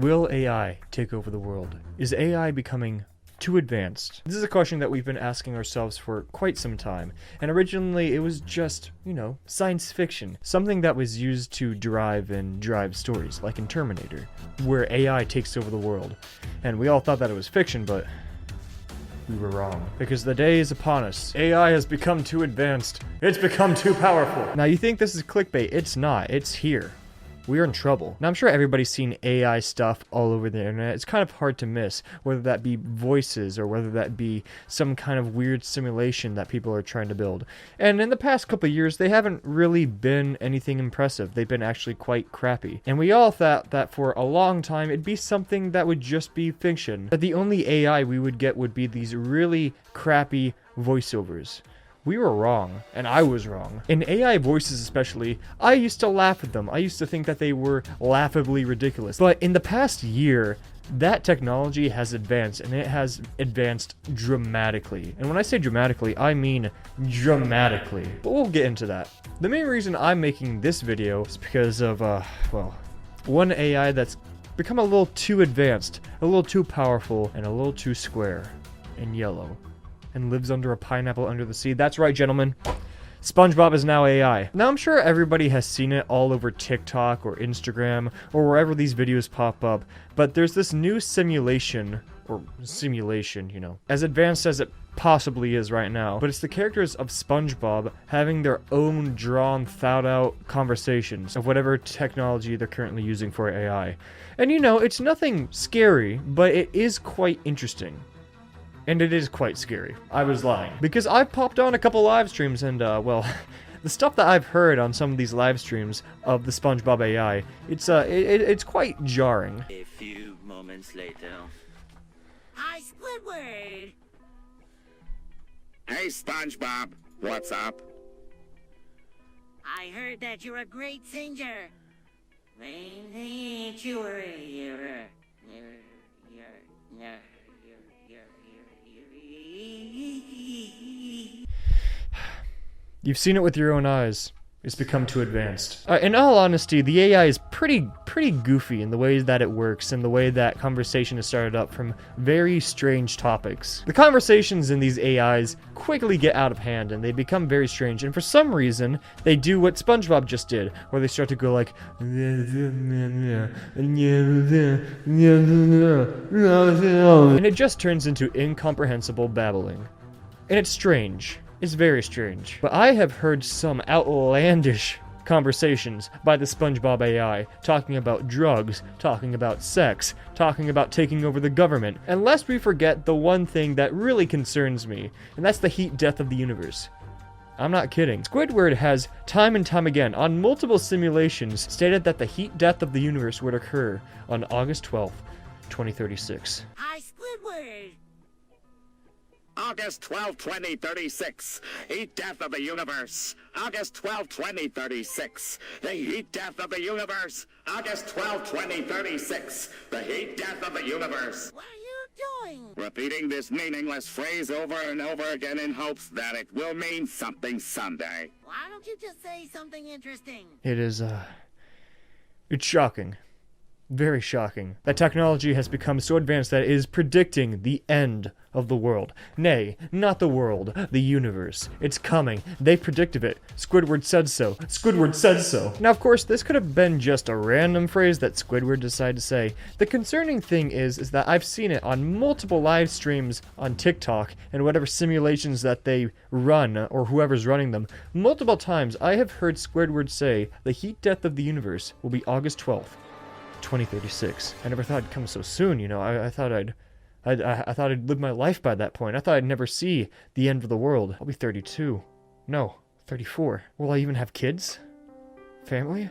Will AI take over the world? Is AI becoming too advanced? This is a question that we've been asking ourselves for quite some time, and originally it was just, science fiction. Something that was used to drive stories, like in Terminator, where AI takes over the world. And we all thought that it was fiction, but we were wrong. Because the day is upon us. AI has become too advanced. It's become too powerful. Now you think this is clickbait. It's not. It's here. We're in trouble. Now I'm sure everybody's seen AI stuff all over the internet. It's kind of hard to miss, whether that be voices or whether that be some kind of weird simulation that people are trying to build. And in the past couple of years, they haven't really been anything impressive. They've been actually quite crappy. And we all thought that for a long time it'd be something that would just be fiction. That the only AI we would get would be these really crappy voiceovers. We were wrong, and I was wrong. In AI voices especially, I used to laugh at them. I used to think that they were laughably ridiculous. But in the past year, that technology has advanced, and it has advanced dramatically. And when I say dramatically, I mean dramatically. But we'll get into that. The main reason I'm making this video is because of, one AI that's become a little too advanced, a little too powerful, and a little too square and yellow. And lives under a pineapple under the sea. That's right, gentlemen. SpongeBob is now AI. Now, I'm sure everybody has seen it all over TikTok or Instagram or wherever these videos pop up, but there's this new simulation, as advanced as it possibly is right now, but it's the characters of SpongeBob having their own drawn, thought-out conversations of whatever technology they're currently using for AI. And it's nothing scary, but it is quite interesting. And it is quite scary. I was lying. Because I've popped on a couple live streams and, the stuff that I've heard on some of these live streams of the SpongeBob AI, it's quite jarring. A few moments later. Hi, Squidward! Hey, SpongeBob. What's up? I heard that you're a great singer. You've seen it with your own eyes. It's become too advanced. In all honesty, the AI is pretty goofy in the way that it works and the way that conversation is started up from very strange topics. The conversations in these AIs quickly get out of hand and they become very strange, and for some reason, they do what SpongeBob just did, where they start to go like, and it just turns into incomprehensible babbling. And it's strange. It's very strange. But I have heard some outlandish conversations by the SpongeBob AI, talking about drugs, talking about sex, talking about taking over the government. And lest we forget the one thing that really concerns me, and that's the heat death of the universe. I'm not kidding. Squidward has, time and time again, on multiple simulations, stated that the heat death of the universe would occur on August 12th, 2036. Hi, Squidward! August 12, 2036. Heat death of the universe. August 12, 2036. The heat death of the universe. August 12, 2036. The heat death of the universe. What are you doing? Repeating this meaningless phrase over and over again in hopes that it will mean something someday. Why don't you just say something interesting? It is, it's shocking. Very shocking. That technology has become so advanced that it is predicting the end of the world. Nay, not the world, the universe. It's coming. They predicted it. Squidward said so. Squidward said so. Now, of course, this could have been just a random phrase that Squidward decided to say. The concerning thing is that I've seen it on multiple live streams on TikTok and whatever simulations that they run, or whoever's running them. Multiple times, I have heard Squidward say the heat death of the universe will be August 12th. 2036. I never thought it'd come so soon, I thought I'd live my life by that point. I thought I'd never see the end of the world. I'll be 32. No, 34. Will I even have kids? Family?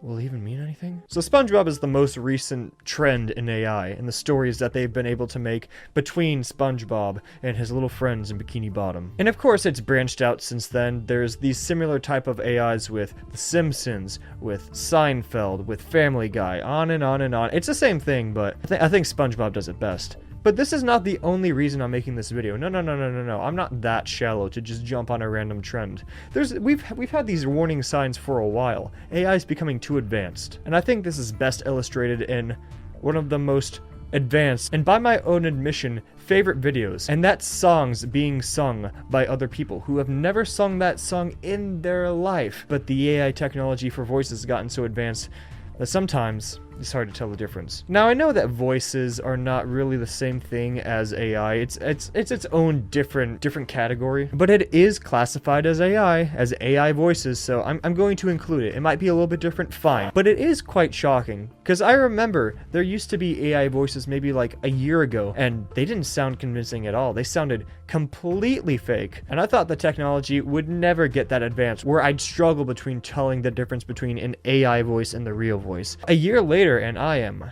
Will it even mean anything? So SpongeBob is the most recent trend in AI and the stories that they've been able to make between SpongeBob and his little friends in Bikini Bottom. And of course it's branched out since then. There's these similar type of AIs with The Simpsons, with Seinfeld, with Family Guy, on and on and on. It's the same thing, but I think SpongeBob does it best. But this is not the only reason I'm making this video. No. I'm not that shallow to just jump on a random trend. We've had these warning signs for a while. AI is becoming too advanced. And I think this is best illustrated in one of the most advanced, and by my own admission, favorite videos. And that's songs being sung by other people who have never sung that song in their life. But the AI technology for voices has gotten so advanced that sometimes it's hard to tell the difference. Now, I know that voices are not really the same thing as AI. It's its own different category, but it is classified as AI voices, so I'm going to include it. It might be a little bit different, fine, but it is quite shocking, because I remember there used to be AI voices maybe like a year ago, and they didn't sound convincing at all. They sounded completely fake, and I thought the technology would never get that advanced, where I'd struggle between telling the difference between an AI voice and the real voice. A year later, and I am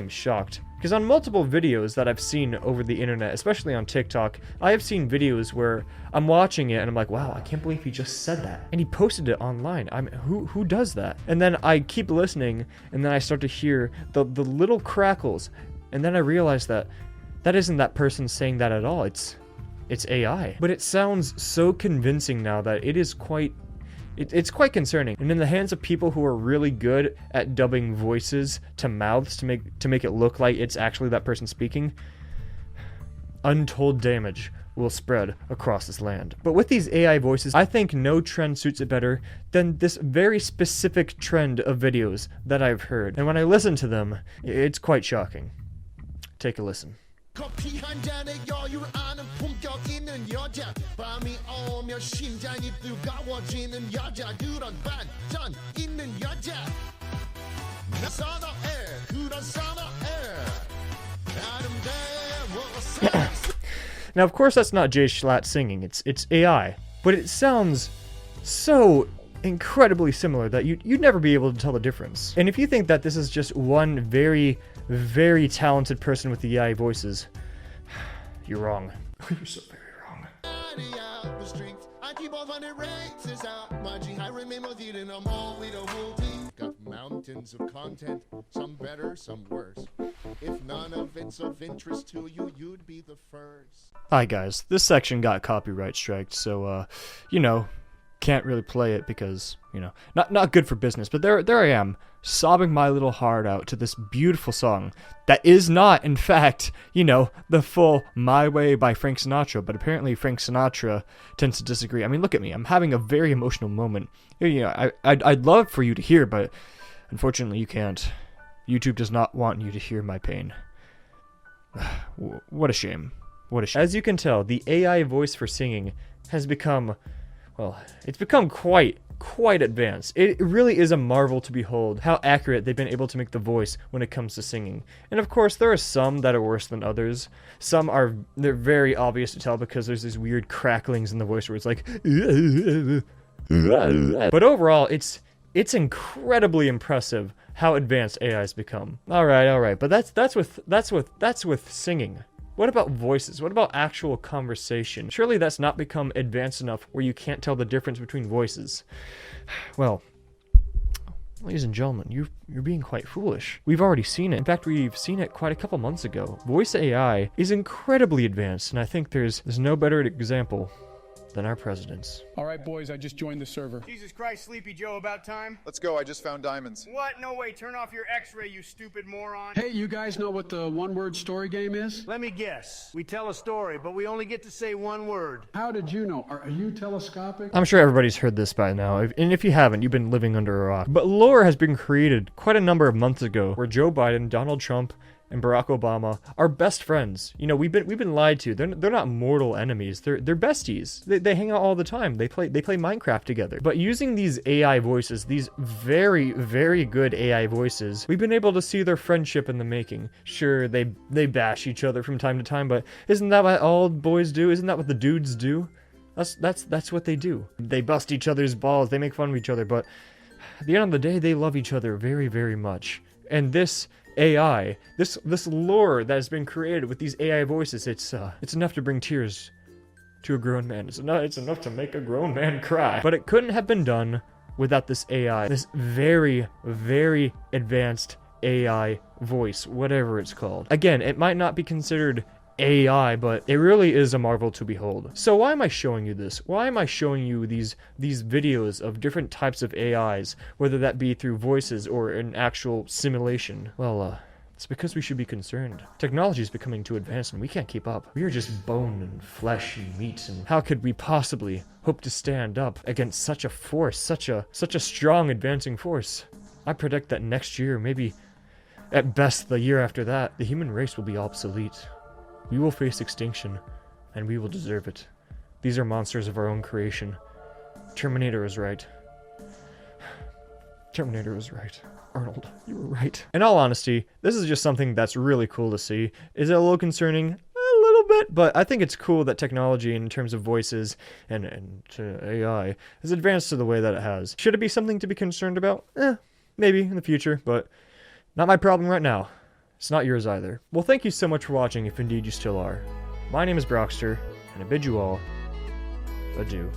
shocked. Because on multiple videos that I've seen over the internet, especially on TikTok, I have seen videos where I'm watching it and I'm like, wow, I can't believe he just said that. And he posted it online. Who does that? And then I keep listening, and then I start to hear the little crackles, and then I realize that isn't that person saying that at all. It's AI. But it sounds so convincing now that it is quite... It's quite concerning, and in the hands of people who are really good at dubbing voices to mouths to make it look like it's actually that person speaking, untold damage will spread across this land. But with these AI voices, I think no trend suits it better than this very specific trend of videos that I've heard. And when I listen to them, it's quite shocking. Take a listen. 커피 한 잔에 여유를 아는 품격 있는 여자 밤이 오면 심장이 뜨거워지는 여자 그런 반전 있는 여자 나 선호해 그런 선호해 아름다워 Now, of course, that's not Jay Schlatt singing. It's AI, but it sounds so incredibly similar that you'd never be able to tell the difference. And if you think that this is just one very, very talented person with the AI voices, you're wrong. You're so very wrong. Got mountains of content, some better, some worse. If none of it's of interest to you, you'd be the first. Hi guys, this section got copyright striked, so can't really play it because, not good for business. But there I am, sobbing my little heart out to this beautiful song that is not, in fact, the full My Way by Frank Sinatra, but apparently Frank Sinatra tends to disagree. I mean, look at me, I'm having a very emotional moment. I'd love for you to hear, but unfortunately you can't. YouTube does not want you to hear my pain. What a shame. What a shame. As you can tell, the AI voice for singing has become... well, it's become quite advanced. It really is a marvel to behold how accurate they've been able to make the voice when it comes to singing. And of course, there are some that are worse than others. They're very obvious to tell because there's these weird cracklings in the voice where it's like... But overall, it's incredibly impressive how advanced AI has become. All right, but that's with singing. What about voices? What about actual conversation? Surely that's not become advanced enough where you can't tell the difference between voices. Well, ladies and gentlemen, you're being quite foolish. We've already seen it. In fact, we've seen it quite a couple months ago. Voice AI is incredibly advanced, and I think there's no better example than our presidents. All right, boys, I just joined the server. Jesus Christ, Sleepy Joe, about time? Let's go, I just found diamonds. What? No way, turn off your x-ray, you stupid moron. Hey, you guys know what the one-word story game is? Let me guess. We tell a story, but we only get to say one word. How did you know? Are you telescopic? I'm sure everybody's heard this by now, and if you haven't, you've been living under a rock. But lore has been created quite a number of months ago where Joe Biden, Donald Trump, and Barack Obama are best friends. We've been lied to. They're not mortal enemies. They're besties. They hang out all the time. They play Minecraft together. But using these AI voices, these very, very good AI voices, we've been able to see their friendship in the making. Sure, they bash each other from time to time, but isn't that what all boys do? Isn't that what the dudes do? That's what they do. They bust each other's balls. They make fun of each other, but at the end of the day, they love each other very, very much. And this AI, this lore that has been created with these AI voices, it's enough to bring tears to a grown man. It's enough to make a grown man cry. But it couldn't have been done without this AI, this very, very advanced AI voice, whatever it's called. Again, it might not be considered AI, but it really is a marvel to behold. So why am I showing you this? Why am I showing you these videos of different types of AIs, whether that be through voices or an actual simulation? Well, it's because we should be concerned. Technology is becoming too advanced and we can't keep up. We are just bone and flesh and meat, and how could we possibly hope to stand up against such a force, such a strong advancing force? I predict that next year, maybe at best the year after that, the human race will be obsolete. We will face extinction, and we will deserve it. These are monsters of our own creation. Terminator is right. Terminator was right. Arnold, you were right. In all honesty, this is just something that's really cool to see. Is it a little concerning? A little bit, but I think it's cool that technology in terms of voices and AI has advanced to the way that it has. Should it be something to be concerned about? Maybe in the future, but not my problem right now. It's not yours either. Well, thank you so much for watching, if indeed you still are. My name is Brockster, and I bid you all adieu.